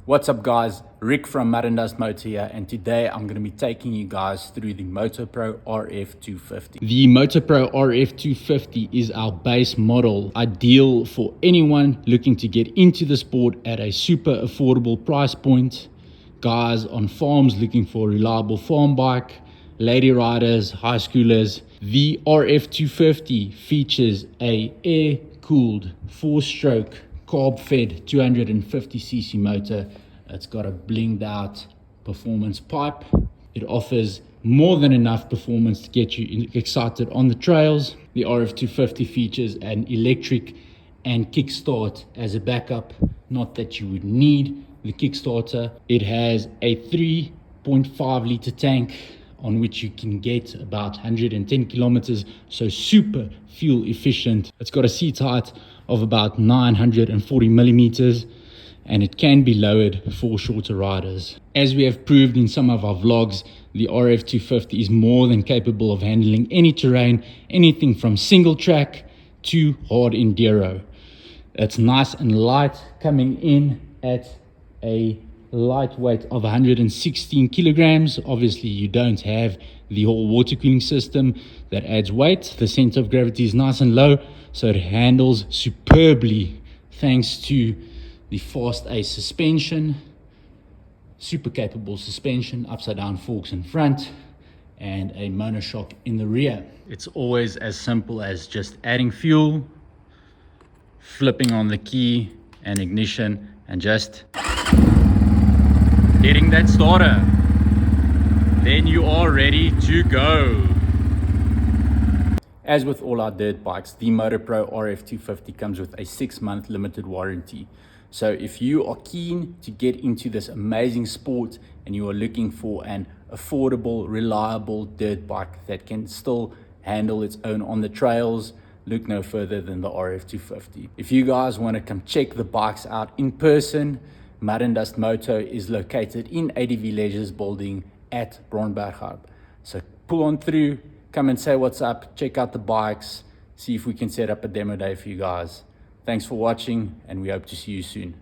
What's up guys, Rick from Moto here, and today I'm going to be taking you guys through the Moto Pro RF250. The Moto Pro RF250 is our base model, ideal for anyone looking to get into the sport at a super affordable price point. Guys on farms looking for a reliable farm bike, lady riders, high schoolers. The RF250 features a air-cooled 4-stroke carb-fed 250cc motor. It's got a blinged out performance pipe. It offers more than enough performance to get you excited on the trails. The RF250 features an electric and kickstart as a backup. Not that you would need the Kickstarter. It has a 3.5 liter tank on which you can get about 110 kilometers, so super fuel efficient. It's got a seat height of about 940 millimeters, and it can be lowered for shorter riders. As we have proved in some of our vlogs, the RF250 is more than capable of handling any terrain, anything from single track to hard enduro. It's nice and light, coming in at a lightweight of 116 kilograms. Obviously you don't have the whole water cooling system that adds weight. The center of gravity is nice and low, so it handles superbly thanks to the fast ace suspension, super capable suspension, upside down forks in front, and a monoshock in the rear. It's always as simple as just adding fuel, flipping on the key and ignition, and just hitting that starter. Then you are ready to go. As with all our dirt bikes, the Moto Pro RF250 comes with a 6-month limited warranty. So if you are keen to get into this amazing sport and you are looking for an affordable, reliable dirt bike that can still handle its own on the trails, look no further than the RF250. If you guys want to come check the bikes out in person, Mud and Dust Moto is located in ADV Leisure's building at Bronberg. So pull on through, come and say what's up, check out the bikes, see if we can set up a demo day for you guys. Thanks for watching, and we hope to see you soon.